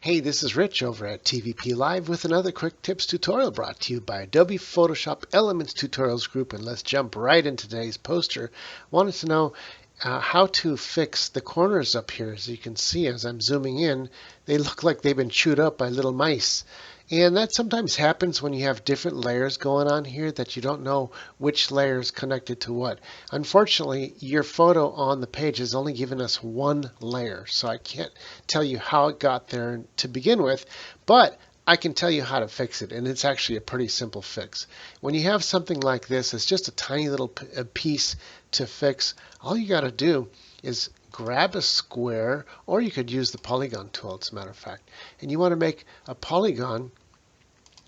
Hey, this is Rich over at TVP Live with another quick tips tutorial brought to you by Adobe Photoshop Elements Tutorials Group. And let's jump right into today's poster. Wanted to know how to fix the corners up here. As you can see, as I'm zooming in, they look like they've been chewed up by little mice. And that sometimes happens when you have different layers going on here that you don't know which layer is connected to what. Unfortunately, your photo on the page is only giving us one layer, so I can't tell you how it got there to begin with, but I can tell you how to fix it, and it's actually a pretty simple fix. When you have something like this, it's just a tiny little piece to fix. All you got to do is grab a square, or you could use the polygon tool, as a matter of fact, and you want to make a polygon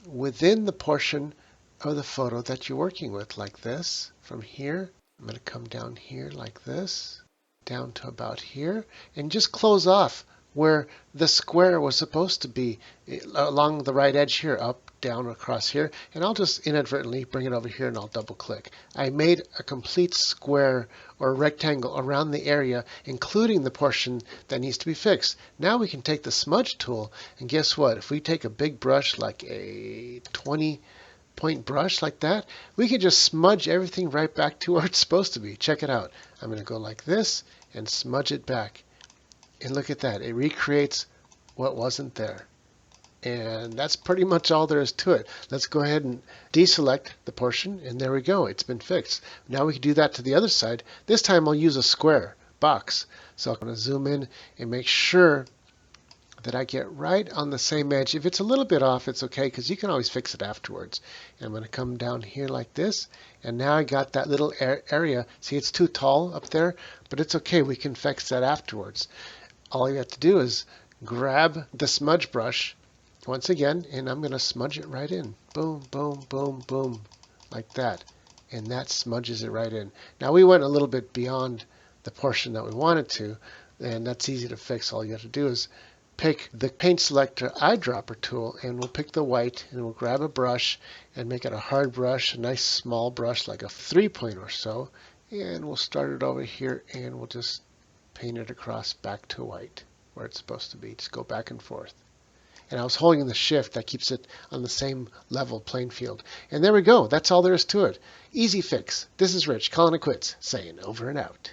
within the portion of the photo that you're working with, like this. From here, I'm going to come down here like this, down to about here, and just close off where the square was supposed to be along the right edge here, up, down, across here. And I'll just inadvertently bring it over here and I'll double click. I made a complete square or rectangle around the area, including the portion that needs to be fixed. Now we can take the smudge tool, and guess what? If we take a big brush like a 20-point brush like that, we can just smudge everything right back to where it's supposed to be. Check it out. I'm going to go like this and smudge it back. And look at that. It recreates what wasn't there. And that's pretty much all there is to it. Let's go ahead and deselect the portion, and there we go. It's been fixed. Now we can do that to the other side. This time I'll use a square box. So I'm going to zoom in and make sure that I get right on the same edge. If it's a little bit off, it's okay, because you can always fix it afterwards. And I'm going to come down here like this, and now I got that little area. See, it's too tall up there, but it's okay. We can fix that afterwards. All you have to do is grab the smudge brush once again, and I'm going to smudge it right in. Boom, boom, boom, boom, like that. And that smudges it right in. Now we went a little bit beyond the portion that we wanted to, and that's easy to fix. All you have to do is pick the paint selector eyedropper tool, and we'll pick the white, and we'll grab a brush and make it a hard brush, a nice small brush like a 3-point or so, and we'll start it over here, and we'll just paint it across back to white where it's supposed to be. Just go back and forth. And I was holding the shift that keeps it on the same level playing field. And there we go. That's all there is to it. Easy fix. This is Rich, calling it quits, saying over and out.